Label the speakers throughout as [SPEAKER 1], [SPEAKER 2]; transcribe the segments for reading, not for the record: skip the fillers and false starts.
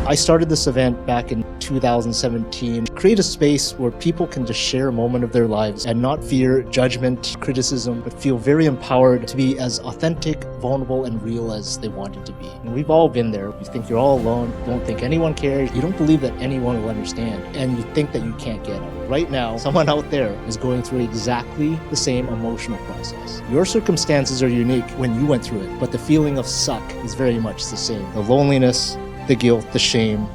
[SPEAKER 1] I started this event back in 2017 to create a space where people can just share a moment of their lives and not fear judgment, criticism, but feel very empowered to be as authentic, vulnerable, and real as they wanted to be. And we've all been there. You think you're all alone, you don't think anyone cares, you don't believe that anyone will understand, and you think that you can't get out. Right now, someone out there is going through exactly the same emotional process. Your circumstances are unique when you went through it, but the feeling of suck is very much the same. The loneliness, the guilt, the shame,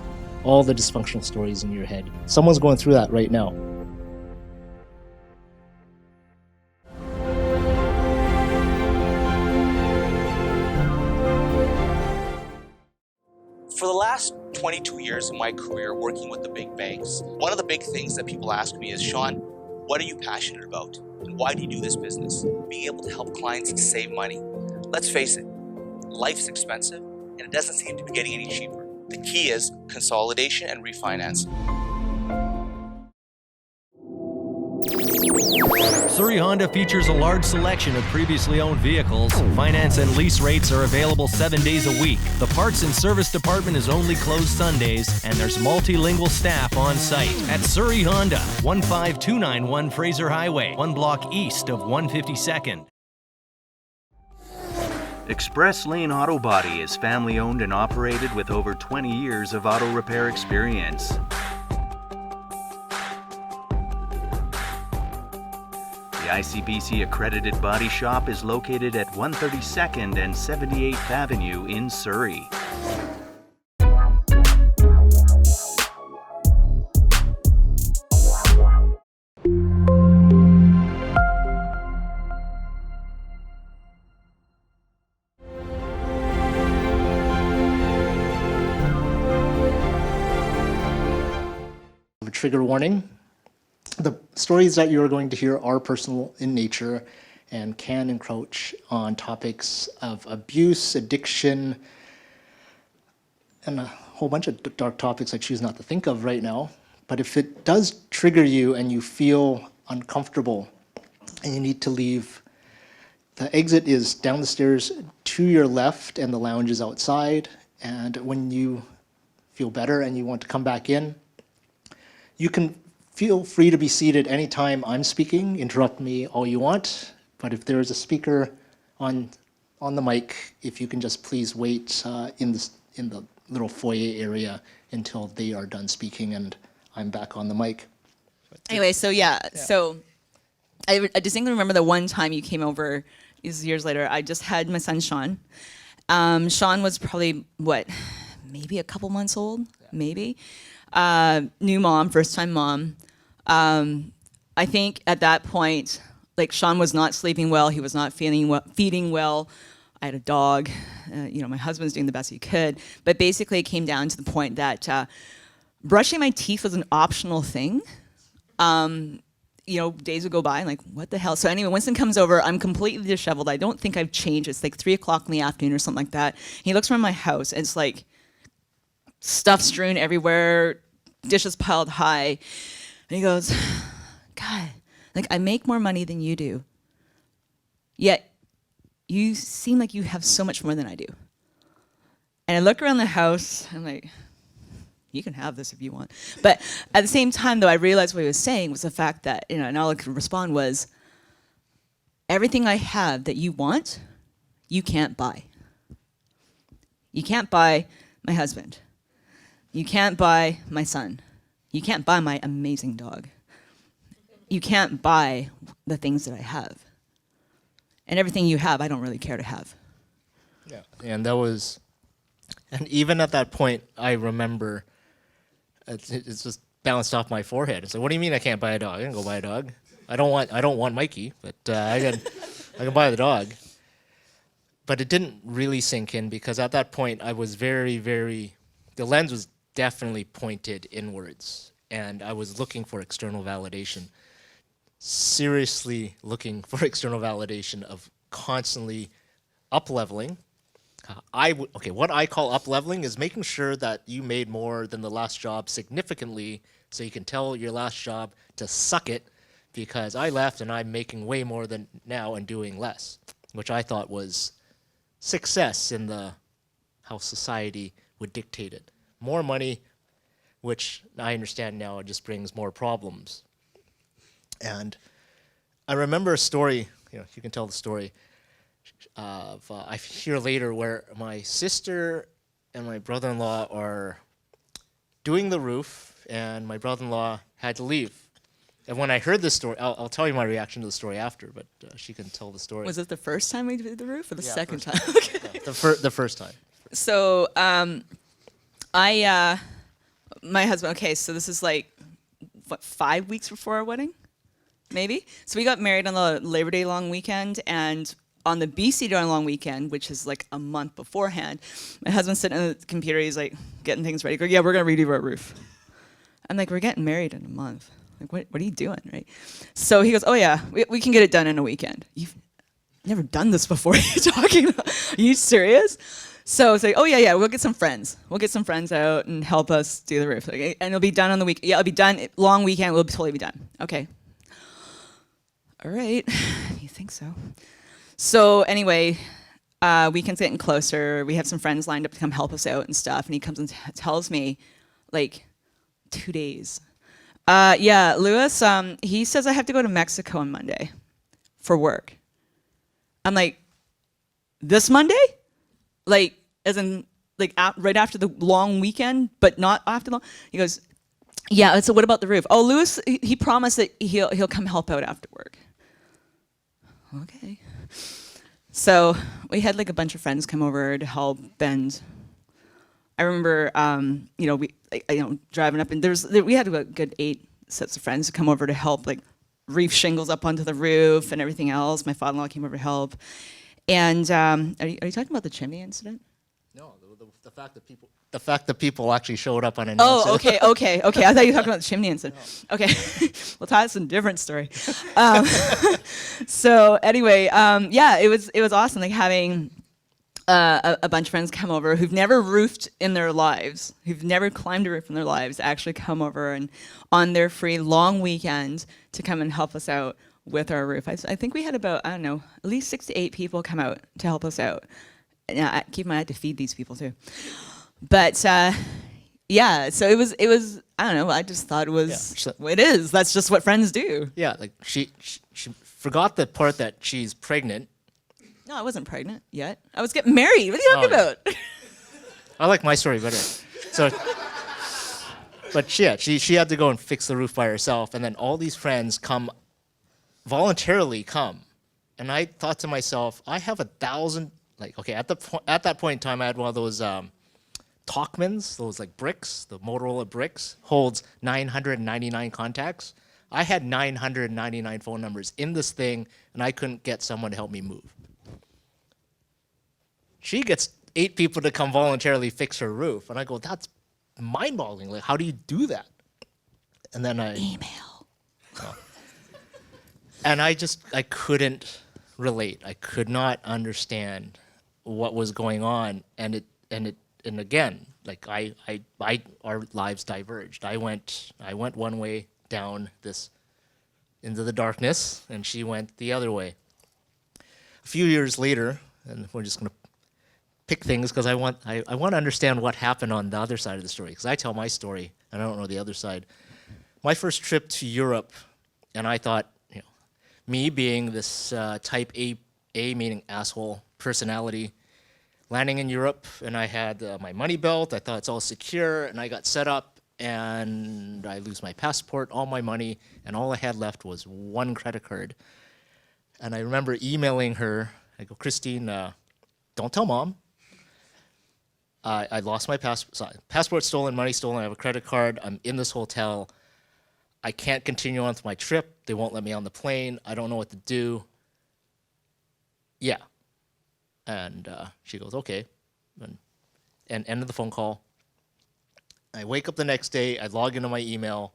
[SPEAKER 1] all the dysfunctional stories in your head. Someone's going through that right now.
[SPEAKER 2] For the last 22 years of my career working with the big banks, one of the big things that people ask me is, Sean, what are you passionate about? And why do you do this business? Being able to help clients save money. Let's face it, life's expensive and it doesn't seem to be getting any cheaper. The key is consolidation and refinance.
[SPEAKER 3] Surrey Honda features a large selection of previously owned vehicles. Finance and lease rates are available 7 days a week. The parts and service department is only closed Sundays, and there's multilingual staff on site. At Surrey Honda, 15291 Fraser Highway, 1 block east of 152nd.
[SPEAKER 4] Express Lane Auto Body is family-owned and operated with over 20 years of auto repair experience. The ICBC accredited body shop is located at 132nd and 78th Avenue in Surrey.
[SPEAKER 1] Trigger warning. The stories that you're going to hear are personal in nature and can encroach on topics of abuse, addiction, and a whole bunch of dark topics I choose not to think of right now. But if it does trigger you and you feel uncomfortable and you need to leave, the exit is down the stairs to your left and the lounge is outside. And when you feel better and you want to come back in, you can feel free to be seated anytime I'm speaking. Interrupt me all you want. But if there is a speaker on the mic, if you can just please wait in the little foyer area until they are done speaking and I'm back on the mic.
[SPEAKER 5] Anyway, so I distinctly remember the one time you came over, years later. I just had my son Sean. Sean was probably maybe a couple months old, maybe. New mom, first time mom. I think at that point, Sean was not sleeping well. He was not feeding well. I had a dog. My husband's doing the best he could. But basically it came down to the point that brushing my teeth was an optional thing. Days would go by, and what the hell? So anyway, Winston comes over. I'm completely disheveled. I don't think I've changed. It's 3 o'clock in the afternoon or something like that. He looks around my house, and it's stuff strewn everywhere, dishes piled high. And he goes, God, I make more money than you do. Yet you seem like you have so much more than I do. And I look around the house, I'm like, you can have this if you want. But at the same time, though, I realized what he was saying was the fact that, and all I could respond was, everything I have that you want, you can't buy. You can't buy my husband. You can't buy my son. You can't buy my amazing dog. You can't buy the things that I have. And everything you have, I don't really care to have.
[SPEAKER 1] Yeah, and even at that point, I remember, it's just bounced off my forehead. It's what do you mean I can't buy a dog? I can go buy a dog. I don't want Mikey, but I can buy the dog. But it didn't really sink in because at that point, I was very, very, the lens was definitely pointed inwards, and I was looking for external validation, seriously looking for external validation of constantly up-leveling. What I call up-leveling is making sure that you made more than the last job significantly so you can tell your last job to suck it because I left and I'm making way more than now and doing less, which I thought was success in how society would dictate it. more money, which I understand now it just brings more problems. And I remember a story, you can tell the story, of I hear later where my sister and my brother-in-law are doing the roof, and my brother-in-law had to leave. And when I heard this story, I'll tell you my reaction to the story after, but she can tell the story.
[SPEAKER 5] Was it the first time we did the roof or the second time?
[SPEAKER 1] Okay. Yeah, the first time.
[SPEAKER 5] So my husband, okay, so this is like, what, 5 weeks before our wedding? Maybe? So we got married on the Labor Day long weekend, and on the BC Day long weekend, which is like a month beforehand, my husband's sitting on the computer, he's like getting things ready. Go, yeah, we're gonna redo our roof. I'm like, we're getting married in a month. Like, what are you doing, right? So he goes, oh yeah, we can get it done in a weekend. You've never done this before. You're talking about, are you serious? So it's like, oh yeah, we'll get some friends. We'll get some friends out and help us do the roof. Like, and it'll be done on the week. Yeah, it'll be done, long weekend, we'll totally be done. Okay. All right, you think so? So anyway, weekend's getting closer. We have some friends lined up to come help us out and stuff. And he comes and tells me, like, 2 days. Yeah, Lewis, he says I have to go to Mexico on Monday for work. I'm like, this Monday? Like, as in, like, right after the long weekend, but not after long? He goes, yeah, so what about the roof? Oh, Lewis, he promised that he'll come help out after work. Okay. So we had like a bunch of friends come over to help, and I remember, driving up, and we had a good 8 sets of friends to come over to help, like reef shingles up onto the roof and everything else. My father-in-law came over to help, and are you talking about the chimney incident?
[SPEAKER 1] No, the fact that people actually showed up unannounced.
[SPEAKER 5] Oh, okay. I thought you were talking about the chimney incident. No. Okay, well, that's a different story. So anyway, yeah, it was awesome, like having a bunch of friends come over who've never roofed in their lives, who've never climbed a roof in their lives, actually come over and on their free long weekend to come and help us out with our roof. I think we had about, I don't know, at least 6 to 8 people come out to help us out. And I keep my eye to feed these people too. But yeah, so it was. I don't know. I just thought it was. Yeah, it is. That's just what friends do.
[SPEAKER 1] Yeah, like she forgot the part that she's pregnant.
[SPEAKER 5] No, I wasn't pregnant yet. I was getting married. What are you talking about?
[SPEAKER 1] I like my story better. So, but yeah, she had to go and fix the roof by herself, and then all these friends voluntarily come, and I thought to myself, I have 1,000. Like, okay, at that point in time, I had one of those. Talkmans, those like bricks, the Motorola bricks, holds 999 contacts. I had 999 phone numbers in this thing, and I couldn't get someone to help me move. She gets 8 people to come voluntarily fix her roof, and I go, that's mind-boggling. Like, how do you do that? And then
[SPEAKER 5] email.
[SPEAKER 1] And I couldn't relate. I could not understand what was going on, and again, like our lives diverged. I went one way down into the darkness, and she went the other way. A few years later, and we're just gonna pick things because I want to understand what happened on the other side of the story, because I tell my story and I don't know the other side. My first trip to Europe, and I thought, me being this type A meaning asshole personality, landing in Europe, and I had my money belt. I thought it's all secure, and I got set up, and I lose my passport, all my money, and all I had left was one credit card. And I remember emailing her. I go, Christine, don't tell mom. I lost my passport stolen, money stolen. I have a credit card. I'm in this hotel. I can't continue on with my trip. They won't let me on the plane. I don't know what to do. Yeah. And she goes, okay, and ended the phone call. I wake up the next day, I log into my email,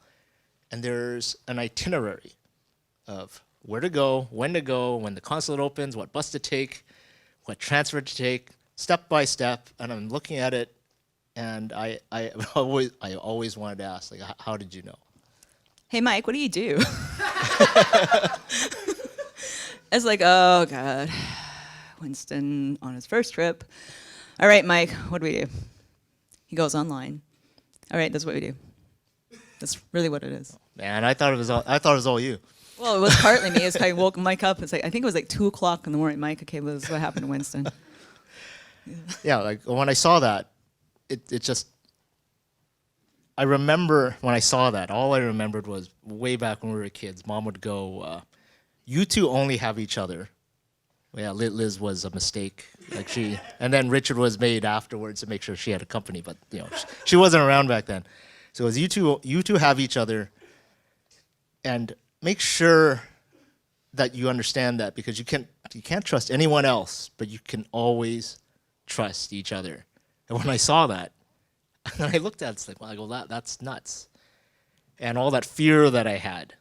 [SPEAKER 1] and there's an itinerary of where to go, when the consulate opens, what bus to take, what transfer to take, step by step. And I'm looking at it, and I always wanted to ask, like, how did you know?
[SPEAKER 5] Hey, Mike, what do you do? It's like, oh, God. Winston on his first trip. All right, Mike, what do we do? He goes online. All right, that's what we do. That's really what it is.
[SPEAKER 1] Man, I thought it was all you.
[SPEAKER 5] Well, it was partly me. I woke Mike up. It's like, I think it was like 2 o'clock in the morning. Mike, okay, this is what happened to Winston.
[SPEAKER 1] Yeah, like when I saw that, it just. I remember when I saw that. All I remembered was way back when we were kids. Mom would go, "You two only have each other." Yeah, Liz was a mistake. And then Richard was made afterwards to make sure she had a company, but she wasn't around back then. So it was you two have each other, and make sure that you understand that, because you can't trust anyone else, but you can always trust each other. And when I saw that, and I looked at it, it's like, well, I go, that's nuts. And all that fear that I had,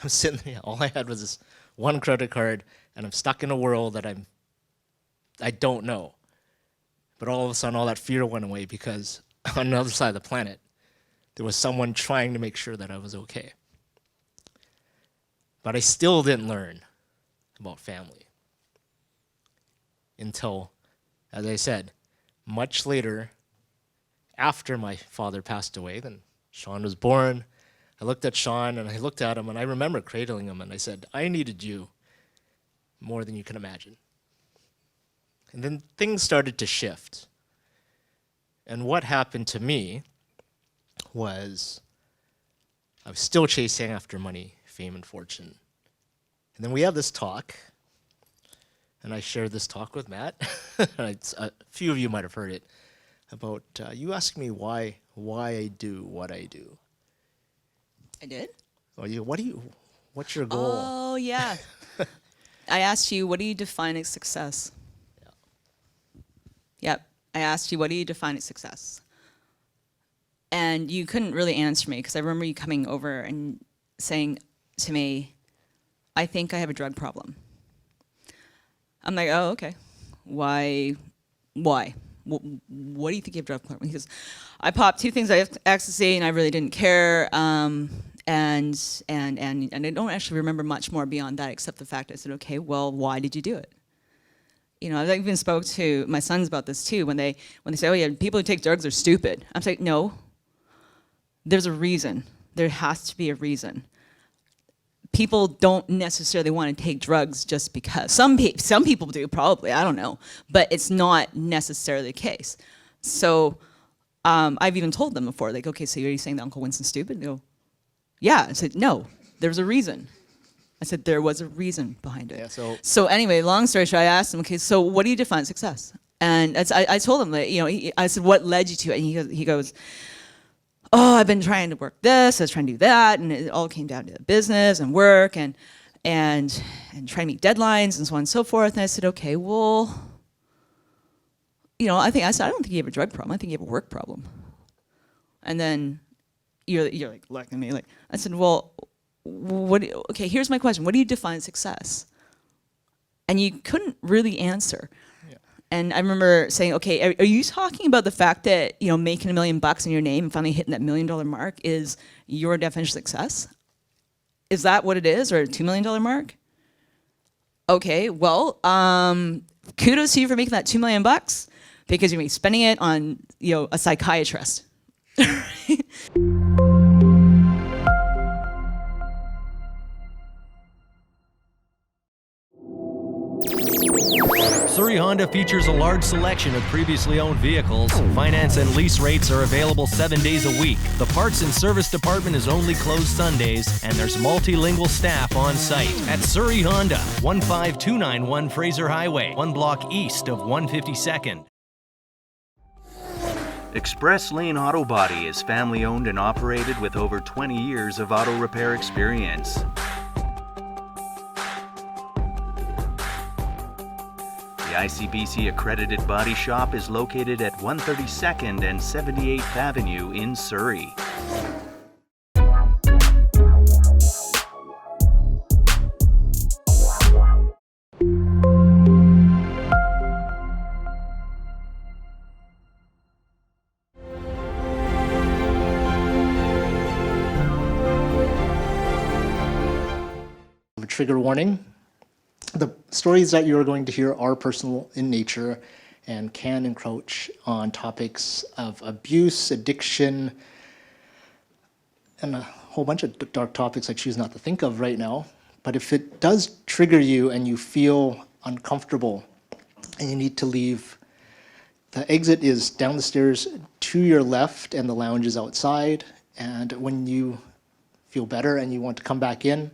[SPEAKER 1] I'm sitting there, all I had was this one credit card, and I'm stuck in a world that I don't know. But all of a sudden, all that fear went away, because on the other side of the planet, there was someone trying to make sure that I was okay. But I still didn't learn about family until, as I said, much later, after my father passed away. Then Sean was born. I looked at Sean, and I looked at him, and I remember cradling him, and I said, I needed you more than you can imagine. And then things started to shift. And what happened to me was I was still chasing after money, fame, and fortune. And then we had this talk, and I shared this talk with Matt. A few of you might have heard it, about you asked me why I do what I do.
[SPEAKER 5] I did?
[SPEAKER 1] What's your goal?
[SPEAKER 5] Oh, yeah. I asked you, what do you define as success?
[SPEAKER 1] Yeah.
[SPEAKER 5] Yep. I asked you, what do you define as success? And you couldn't really answer me, because I remember you coming over and saying to me, I think I have a drug problem. I'm like, oh, okay. Why? What do you think you have a drug problem? He goes, I popped 2 things. I have ecstasy, and I really didn't care. And I don't actually remember much more beyond that, except the fact I said, okay, well, why did you do it? I've even spoke to my sons about this too. When they say, oh yeah, people who take drugs are stupid. I'm saying, no. There's a reason. There has to be a reason. People don't necessarily want to take drugs just because. Some people do, probably, I don't know. But it's not necessarily the case. So I've even told them before, like, okay, so are you saying that Uncle Winston's stupid? They go, yeah. I said, no, there's a reason. I said, there was a reason behind it.
[SPEAKER 1] Yeah,
[SPEAKER 5] so anyway, long story short, I asked him, okay, so what do you define success? And I told him that, I said, what led you to it? And he goes, oh, I've been trying to work this, I was trying to do that, and it all came down to business and work and trying to meet deadlines and so on and so forth. And I said, okay, well, I said, I don't think you have a drug problem. I think you have a work problem. And then you're like looking at me like, I said, well, okay, here's my question. What do you define as success? And you couldn't really answer. And I remember saying, okay, are you talking about the fact that, making $1 million in your name and finally hitting that $1 million mark is your definition of success? Is that what it is, or a $2 million mark? Okay, well, kudos to you for making that $2 million, because you're gonna be spending it on, a psychiatrist.
[SPEAKER 3] Surrey Honda features a large selection of previously owned vehicles. Finance and lease rates are available 7 days a week. The parts and service department is only closed Sundays, and there's multilingual staff on site. At Surrey Honda, 15291 Fraser Highway, 1 block east of 152nd.
[SPEAKER 4] Express Lane Auto Body is family owned and operated with over 20 years of auto repair experience. The ICBC accredited body shop is located at 132nd and 78th Avenue in Surrey.
[SPEAKER 1] Trigger warning. The stories that you are going to hear are personal in nature and can encroach on topics of abuse, addiction, and a whole bunch of dark topics I choose not to think of right now. But if it does trigger you and you feel uncomfortable and you need to leave, the exit is down the stairs to your left and the lounge is outside. And when you feel better and you want to come back in,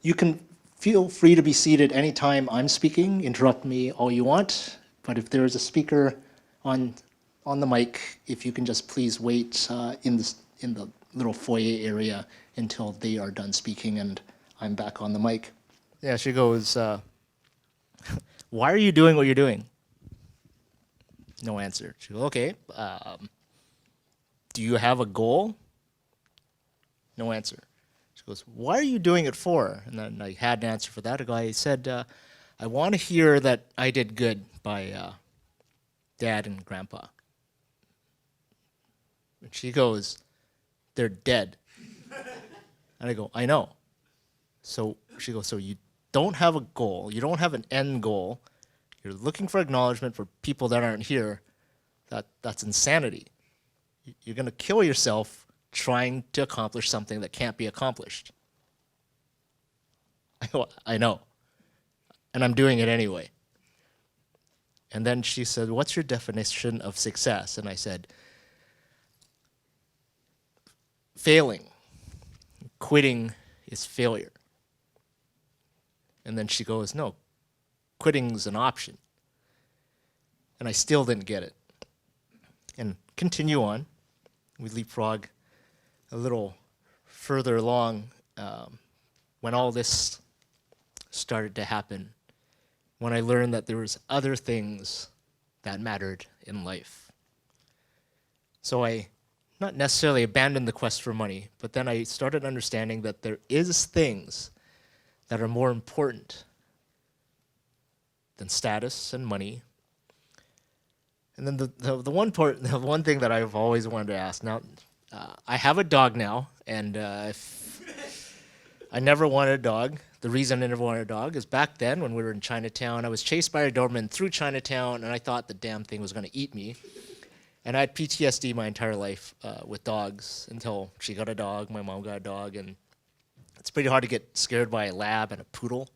[SPEAKER 1] you can feel free to be seated anytime I'm speaking. Interrupt me all you want. But if there is a speaker on the mic, if you can just please wait in the little foyer area until they are done speaking and I'm back on the mic. Yeah, she goes, why are you doing what you're doing? No answer. She goes, okay, do you have a goal? No answer. She goes, why are you doing it for? And then I had an answer for that. A guy said, I want to hear that I did good by Dad and Grandpa. And she goes, they're dead. And I go, I know. So she goes, so you don't have a goal, you don't have an end goal, you're looking for acknowledgement for people that aren't here. That's insanity. You're going to kill yourself trying to accomplish something that can't be accomplished. I go, I know. And I'm doing it anyway. And then she said, what's your definition of success? And I said, failing. Quitting is failure. And then she goes, no, quitting's an option. And I still didn't get it. And continue on. We leapfrog a little further along when all this started to happen, when I learned that there was other things that mattered in life. So I not necessarily abandoned the quest for money, but then I started understanding that there is things that are more important than status and money. And then the one thing that I've always wanted to ask, now I have a dog now, and I never wanted a dog. The reason I never wanted a dog is back then when we were in Chinatown, I was chased by a Doberman through Chinatown, and I thought the damn thing was going to eat me. And I had PTSD my entire life with dogs until she got a dog, my mom got a dog, and it's pretty hard to get scared by a lab and a poodle.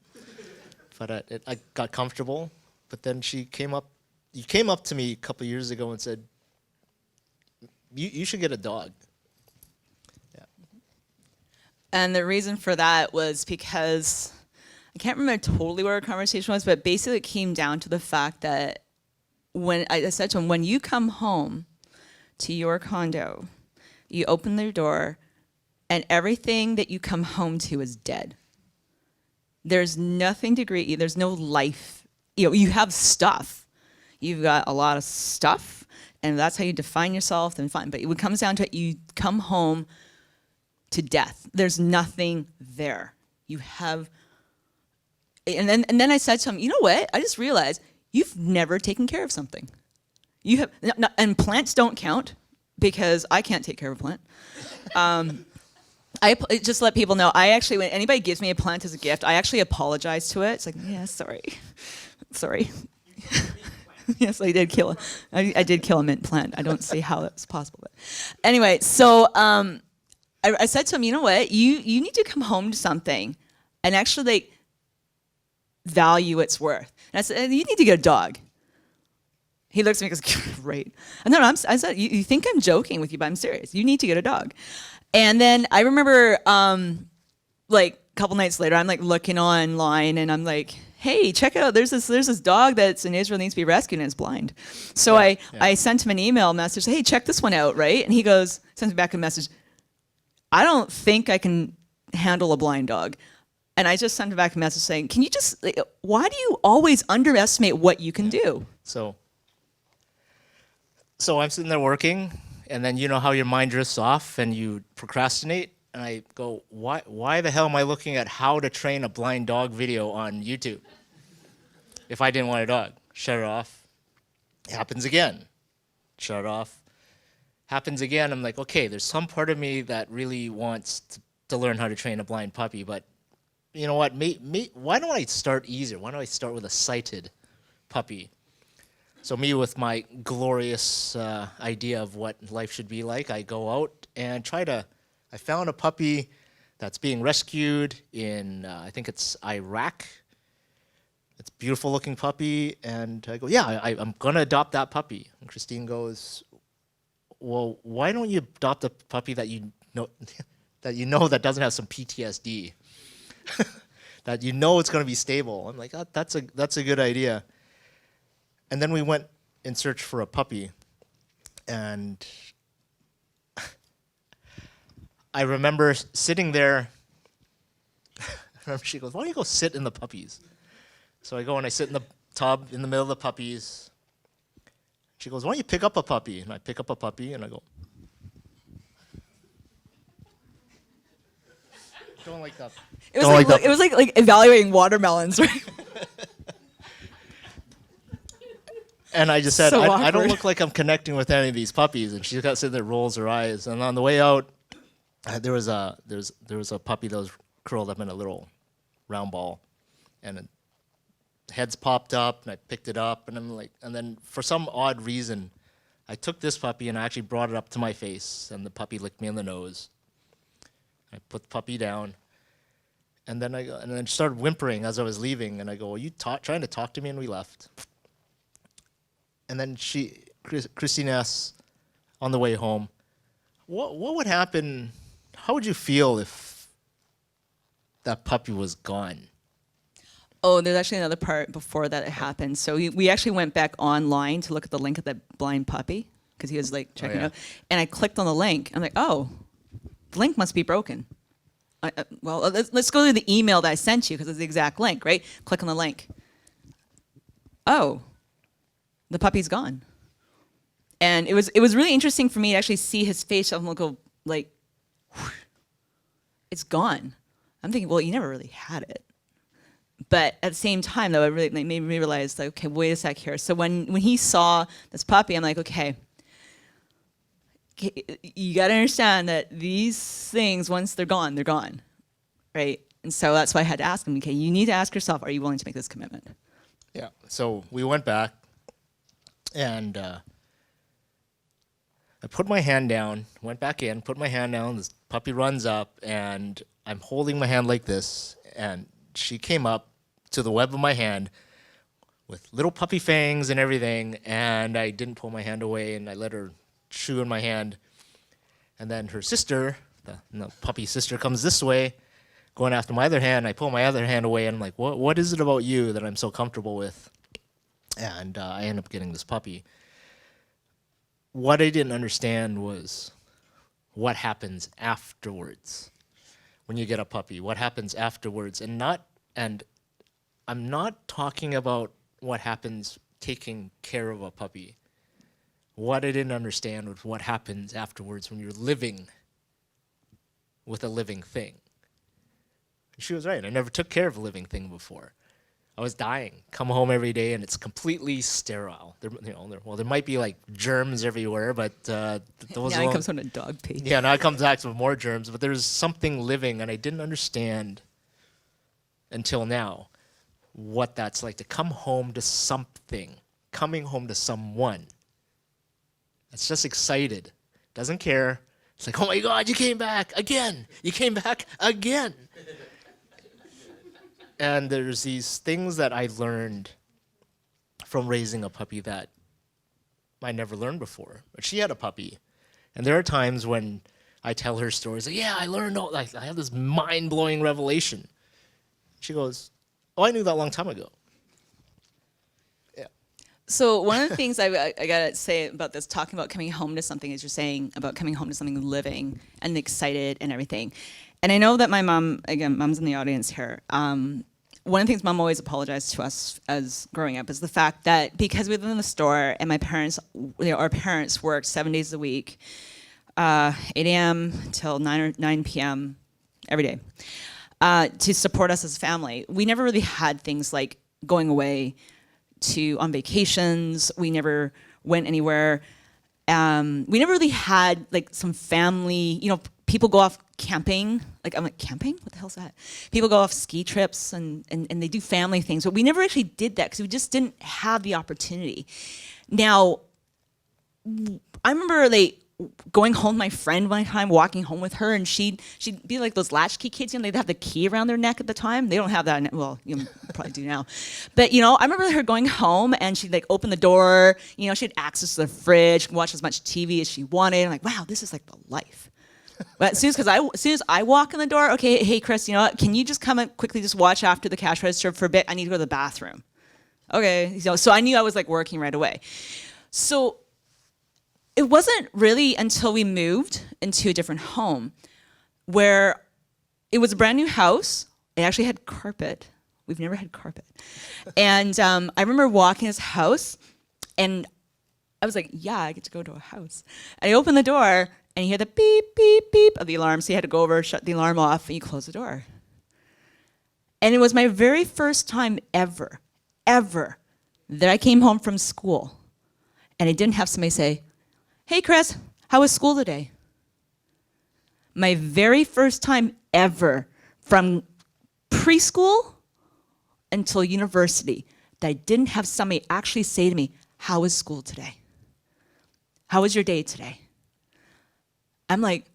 [SPEAKER 1] But I got comfortable. But then you came up to me a couple years ago and said, you should get a dog. Yeah.
[SPEAKER 5] And the reason for that was because, I can't remember totally what our conversation was, but basically it came down to the fact that when I said to him, when you come home to your condo, you open the door, and everything that you come home to is dead. There's nothing to greet you. There's no life. You have stuff. You've got a lot of stuff, and that's how you define yourself. Then fine. But it comes down to it, you come home to death. There's nothing there. You have, and then I said to him, you know what? I just realized you've never taken care of something. You have, and plants don't count because I can't take care of a plant. I just let people know, I actually, when anybody gives me a plant as a gift, I actually apologize to it. It's like, yeah, sorry. Yes, I did kill a mint plant. I don't see how that's possible. But anyway, so I said to him, you know what? You need to come home to something and actually value its worth. And I said, you need to get a dog. He looks at me and goes, great. And then I said, you think I'm joking with you, but I'm serious. You need to get a dog. And then I remember, a couple nights later, I'm looking online, and I'm like, hey, check it out. There's this dog that's in Israel needs to be rescued, and it's blind. So I sent him an email message, hey, check this one out, right? And he sends me back a message. I don't think I can handle a blind dog. And I just sent him back a message saying, why do you always underestimate what you can do?
[SPEAKER 1] So I'm sitting there working, and then you know how your mind drifts off and you procrastinate. And I go, why the hell am I looking at how to train a blind dog video on YouTube? If I didn't want a dog, shut it off. It happens again. Shut it off. Happens again. I'm like, okay, there's some part of me that really wants to learn how to train a blind puppy, but you know what? Why don't I start easier? Why don't I start with a sighted puppy? So me with my glorious idea of what life should be like, I go out and I found a puppy that's being rescued in, I think it's Iraq. It's a beautiful looking puppy. And I go, yeah, I'm going to adopt that puppy. And Christine goes, well, why don't you adopt a puppy that you know that doesn't have some PTSD? That you know it's going to be stable. I'm like, oh, that's a good idea. And then we went in search for a puppy. And I remember sitting there. I remember she goes, why don't you go sit in the puppies? So I go and I sit in the tub in the middle of the puppies. She goes, why don't you pick up a puppy? And I pick up a puppy and I go, don't like that.
[SPEAKER 5] It was like evaluating watermelons, right?
[SPEAKER 1] And I just said,
[SPEAKER 5] So
[SPEAKER 1] I don't
[SPEAKER 5] awkward.
[SPEAKER 1] look like I'm connecting with any of these puppies. And she got sitting there, rolls her eyes. And on the way out, there was a puppy that was curled up in a little round ball, and heads popped up, and I picked it up, and I'm like, and then for some odd reason, I took this puppy and I actually brought it up to my face, and the puppy licked me in the nose. I put the puppy down, and then started whimpering as I was leaving, and I go, "Are you trying to talk to me?" And we left. And then Christine asks on the way home, what would happen, how would you feel if that puppy was gone?
[SPEAKER 5] Oh, there's actually another part before that it happened. So we actually went back online to look at the link of that blind puppy because he was like checking out. And I clicked on the link. I'm like, oh, the link must be broken. Well, let's go to the email that I sent you because it's the exact link, right? Click on the link. Oh, the puppy's gone. And it was really interesting for me to actually see his face. I'm like, whew, it's gone. I'm thinking, well, you never really had it. But at the same time, though, it really made me realize, like, okay, wait a sec here. So when he saw this puppy, I'm like, okay, you got to understand that these things, once they're gone, right? And so that's why I had to ask him, okay, you need to ask yourself, are you willing to make this commitment?
[SPEAKER 1] Yeah. So we went back, and I put my hand down, went back in, put my hand down, this puppy runs up, and I'm holding my hand like this, and she came up to the web of my hand with little puppy fangs and everything, and I didn't pull my hand away, and I let her chew in my hand. And then her sister, the puppy sister, comes this way, going after my other hand. I pull my other hand away, and I'm like, what is it about you that I'm so comfortable with? And I end up getting this puppy. What I didn't understand was what happens afterwards when you get a puppy. What happens afterwards, and I'm not talking about what happens taking care of a puppy. What I didn't understand was what happens afterwards when you're living with a living thing. And she was right. I never took care of a living thing before. I was dying. Come home every day and it's completely sterile. There might be like germs everywhere, but those.
[SPEAKER 5] Now he comes on a dog pee.
[SPEAKER 1] Yeah, now it comes back with more germs. But there's something living, and I didn't understand until now what that's like to come home to something, coming home to someone. It's just excited, doesn't care. It's like, oh my God, you came back again. You came back again. And there's these things that I learned from raising a puppy that I never learned before. But she had a puppy. And there are times when I tell her stories, like, yeah, I learned all, like, I had this mind-blowing revelation. She goes, oh, I knew that a long time ago. Yeah.
[SPEAKER 5] So one of the things I gotta say about this, talking about coming home to something, is you're saying about coming home to something living and excited and everything. And I know that my mom, again, mom's in the audience here. One of the things mom always apologized to us as growing up is the fact that because we lived in the store and my parents, our parents worked 7 days a week, 8 a.m. till 9 p.m. every day, to support us as a family. We never really had things like going away on vacations. We never went anywhere. We never really had like some family, people go off camping. Like, I'm like, camping? What the hell's that? People go off ski trips and they do family things, but we never actually did that because we just didn't have the opportunity. Now, I remember like going home with my friend one time, walking home with her, and she'd be like those latchkey kids, you know, they'd have the key around their neck at the time. They don't have that, well, you probably do now. But, you know, I remember her going home and she'd like open the door, you know, she'd access the fridge, watch as much TV as she wanted. I'm like, wow, this is like the life. But as soon as I walk in the door, okay, hey Chris, you know what, can you just come and quickly just watch after the cash register for a bit? I need to go to the bathroom. Okay, you know, so I knew I was like working right away. So it wasn't really until we moved into a different home where it was a brand new house. It actually had carpet. We've never had carpet. And I remember walking this house and I was like, yeah, I get to go to a house. And I opened the door and you hear the beep, beep, beep of the alarm. So you had to go over, shut the alarm off, and you close the door. And it was my very first time ever that I came home from school and I didn't have somebody say, hey Chris, how was school today? My very first time ever from preschool until university that I didn't have somebody actually say to me, how was school today? How was your day today? I'm like,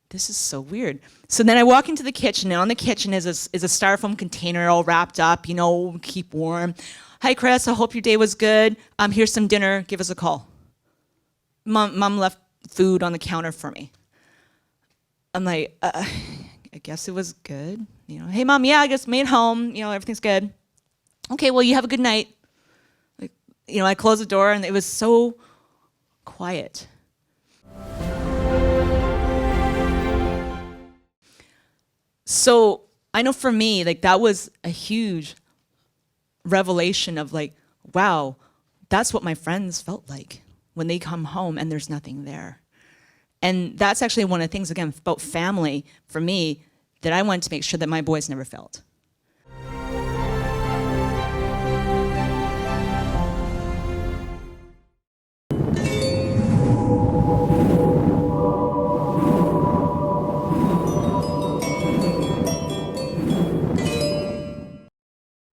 [SPEAKER 5] this is so weird. So then I walk into the kitchen, and on the kitchen is a styrofoam container all wrapped up, you know, keep warm. Hi Chris, I hope your day was good. Here's some dinner, give us a call. Mom left food on the counter for me. I'm like, I guess it was good. You know, hey Mom, yeah, I just made it home. You know, everything's good. Okay, well, you have a good night. Like, you know, I closed the door and it was so quiet. So I know for me, like that was a huge revelation of like, wow, that's what my friends felt like when they come home and there's nothing there. And that's actually one of the things, again, about family for me, that I wanted to make sure that my boys never felt.